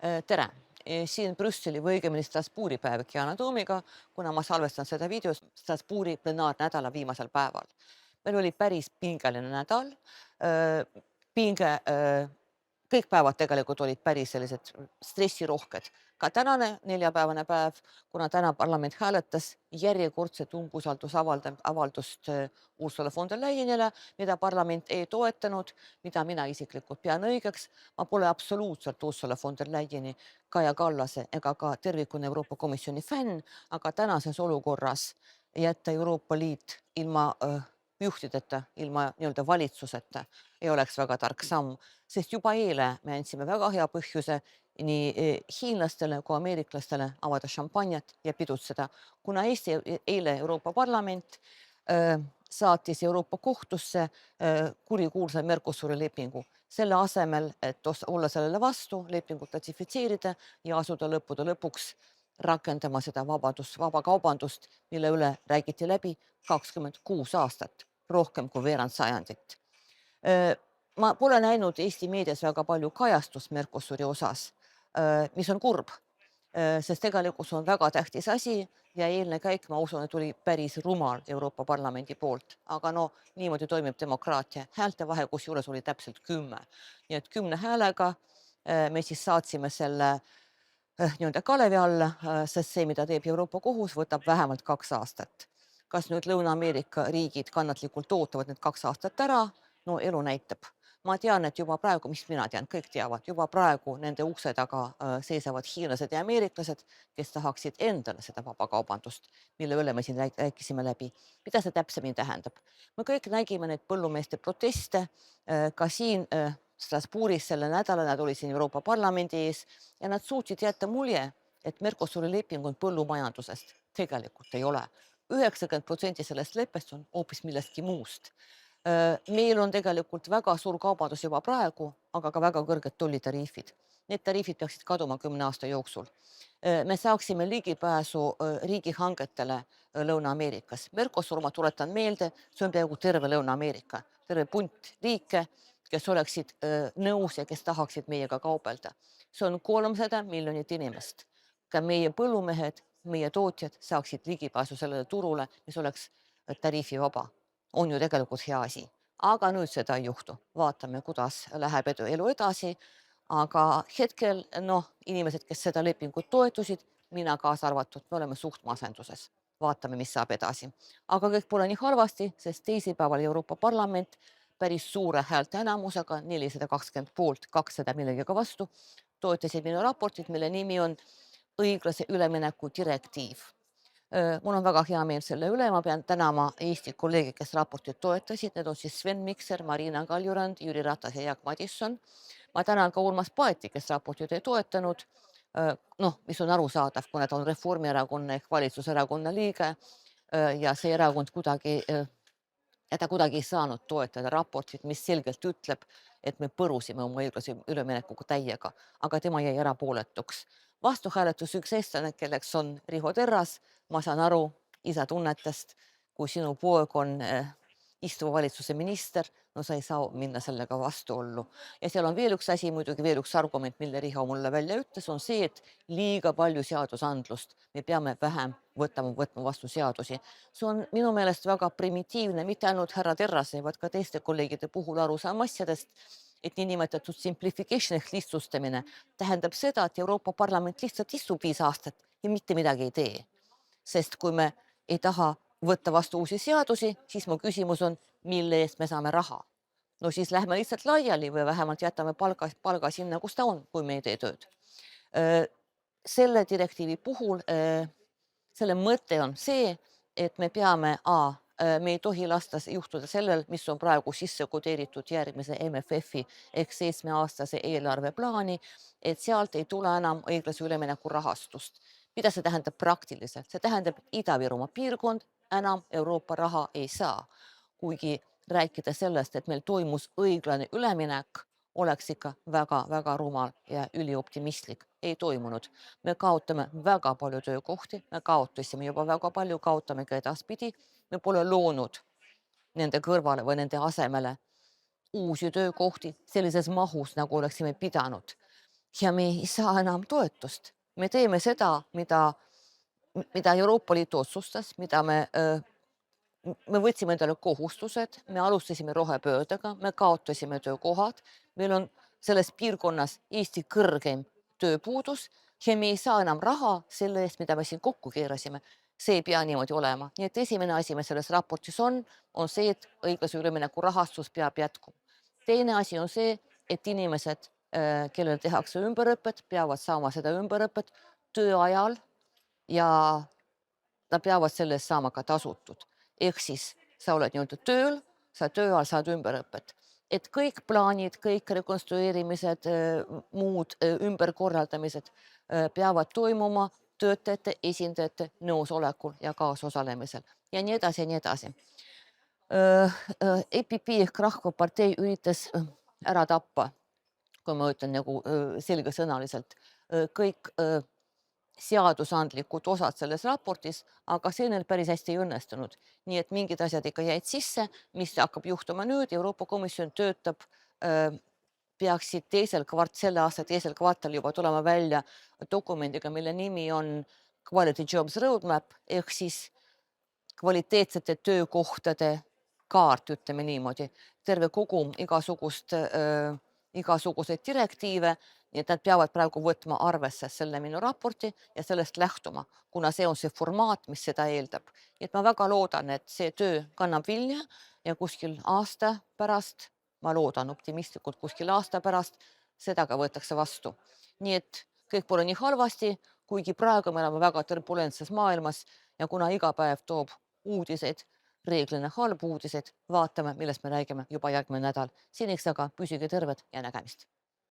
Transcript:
Tere! Siin Brüsseli või õigemini Strasbourgi päev Yana Toomiga, kuna ma salvestan seda videos Strasbourgi plenaarnädala viimasel päeval. Meil oli päris pingeline nädal. Pinge, kõik päevad tegelikult olid päris sellised stressirohked. Ka tänane neljapäevane päev, kuna täna parlament hääletas järjekordset umbusaldusavaldust Ursula von der Leyenile, mida parlament ei toetanud, mida mina isiklikult pean õigeks. Ma pole absoluutselt Ursula von der Leyeni, Kaja Kallase ega ka tervikuna Euroopa Komisjoni fänn, aga tänases olukorras jätta Euroopa Liit ilma juhtideta, ilma nii-öelda valitsuseta ei oleks väga tark samm, sest juba eile me andsime väga hea põhjuse nii hiinlastele kui ameeriklastele avada šampanjat ja pidutseda, kuna eile Euroopa Parlament saatis Euroopa kohtusse kurikuulsa Mercosuri lepingu. Selle asemel, et olla sellele vastu, lepingut ratifitseerida ja asuda lõppude lõpuks rakendama seda vabakaubandust, mille üle räägiti läbi 26 aastat, rohkem kui veerand sajandit. Ma pole näinud Eesti meedias väga palju kajastust Mercosuri osas, mis on kurb, sest tegelikult see on väga tähtis asi ja eelne käik, ma usun, et oli päris rumal Euroopa Parlamendi poolt. Aga no niimoodi toimib demokraatia. Häälte vahe kusjuures oli täpselt 10. Nii et 10 häälega me siis saatsime selle nii-öelda kalevi alla, sest see, mida teeb Euroopa Kohus, võtab vähemalt 2 aastat. Kas nüüd Lõuna-Ameerika riigid kannatlikult ootavad need 2 aastat ära? No elu näitab. Ma tean, et juba praegu, mis mina tean, kõik teavad, juba praegu nende ukse taga seisavad hiinlased ja ameeriklased, kes tahaksid endale seda vabakaubandust, mille üle me siin rääkisime läbi. Mida see täpsemini tähendab? Me kõik nägime neid põllumeeste proteste, ka siin Strasbourgis selle nädala, nad olid siin Euroopa Parlamendi ees ja nad suutsid jätta mulje, et Mercosuri leping on põllumajandusest. Tegelikult ei ole. 90% sellest leppest on hoopis millestki muust. Meil on tegelikult väga suur kaubandus juba praegu, aga ka väga kõrged tollitariifid. Need tariifid peaksid kaduma 10 aasta jooksul. Me saaksime ligipääsu riigihangetele Lõuna-Ameerikas. Mercosur, ma tuletan meelde, see on peaaegu terve Lõuna-Ameerika, terve punt riike, kes oleksid nõus ja kes tahaksid meiega kaubelda. See on 300 miljonit inimest. Ka meie põllumehed, meie tootjad saaksid ligipääsu sellele turule, mis oleks tariifivaba. On ju tegelikult hea asi. Aga nüüd seda ei juhtu. Vaatame, kuidas läheb elu edasi. Aga hetkel, inimesed, kes seda lepingut toetusid, mina kaasa arvatud, me oleme suht masenduses. Vaatame, mis saab edasi. Aga kõik pole nii halvasti, sest teisipäeval Euroopa Parlament päris suure häälte enamusega, 420 poolt, 200 millegagi vastu, toetasid minu raportit, mille nimi on õiglase ülemineku direktiiv. Mul on väga hea meel selle üle, ma pean tänama Eesti kolleegi, kes raportit toetasid, need on siis Sven Mikser, Marina Kaljurand, Jüri Ratas ja Jaak Madisson. Ma tänan ka Urmas Paeti, kes raportit ei toetanud, mis on arusaadav, kuna ta on Reformierakonna ehk valitsuserakonna liige ja see erakond kuidagi ei saanud toetada raportit, mis selgelt ütleb, et me põrusime oma õiglase üleminekuga täiega, aga tema jäi erapooletuks. Vastuhääletus üks eestlane, kelleks on Riho Terras, ma saan aru isa tunnetest, kui sinu poeg on istuva valitsuse minister, no sa ei saa minna sellega vastuollu. Ja seal on veel üks asi, muidugi veel üks argument, mille Riho mulle välja ütles, on see, et liiga palju seadusandlust. Me peame vähem võtma vastu seadusi. See on minu meelest väga primitiivne, mitte ainult härra Terrase, vaid ka teiste kolleegide puhul arusaam asjadest, et niinimetatud simplification ehk lihtsustamine tähendab seda, et Euroopa Parlament lihtsalt istub 5 aastat ja mitte midagi ei tee. Sest kui me ei taha võtta vastu uusi seadusi, siis mu küsimus on, mille eest me saame raha. No siis lähme lihtsalt laiali või vähemalt jätame palga sinna, kus ta on, kui me ei tee tööd. Selle direktiivi puhul, selle mõte on see, et me peame me ei tohi lasta juhtuda sellel, mis on praegu sisse kodeeritud järgmise MFF-i ehk 7-aastase eelarveplaani, et sealt ei tule enam õiglase ülemineku rahastust. Mida see tähendab praktiliselt? See tähendab, et Ida-Virumaa piirkond enam Euroopa raha ei saa. Kuigi rääkida sellest, et meil toimus õiglane üleminek, oleks ikka väga rumal ja ülioptimistlik. Ei toimunud. Me kaotame väga palju töökohti, me kaotasime juba väga palju, kaotame ka edaspidi. Me pole loonud nende kõrvale või nende asemele uusi töökohti sellises mahus, nagu oleksime pidanud. ja me ei saa enam toetust. Me teeme seda, mida Euroopa Liit otsustas, me võtsime endale kohustused, me alustasime rohepöördega, me kaotasime töökohad, meil on selles piirkonnas Eesti kõrgeim tööpuudus ja me ei saa enam raha selle eest, mida me siin kokku keerasime. See ei pea niimoodi olema. Nii et esimene asi, mis selles raportis on see, et õiglase ülemineku rahastus peab jätkuma. Teine asi on see, et inimesed, kellel tehakse ümberõpet, peavad saama seda ümberõpet töö ajal ja nad peavad selle eest saama ka tasutud. Ehk siis sa oled nii-öelda tööl, sa töö ajal saad ümberõpet. Et kõik plaanid, kõik rekonstrueerimised, muud ümberkorraldamised peavad toimuma töötajate esindajate nõusolekul ja kaasosalemisel ja nii edasi ja nii edasi. EPP ehk Rahvapartei üritas ära tappa, kui ma ütlen nagu selgesõnaliselt, kõik seadusandlikud osad selles raportis, aga see neil päris hästi ei õnnestunud. Nii et mingid asjad ikka jäid sisse, mis hakkab juhtuma nüüd. Euroopa Komisjon töötab, peaksid selle aasta teisel kvartal juba tulema välja dokumendiga, mille nimi on Quality Jobs Roadmap ehk siis kvaliteetsete töökohtade kaart, ütleme niimoodi, terve kogum igasuguseid direktiive, nii et nad peavad praegu võtma arvesse selle minu raporti ja sellest lähtuma, kuna see on see formaat, mis seda eeldab. Nii et ma väga loodan, et see töö kannab vilja ja kuskil aasta pärast, ma loodan optimistlikult kuskil aasta pärast, seda ka võetakse vastu. Nii et kõik pole nii halvasti, kuigi praegu me oleme väga turbulentses maailmas ja kuna iga päev toob uudiseid, reeglina halbu uudiseid, vaatame, millest me räägime juba järgmine nädal. Seniks aga püsige terved ja nägemist.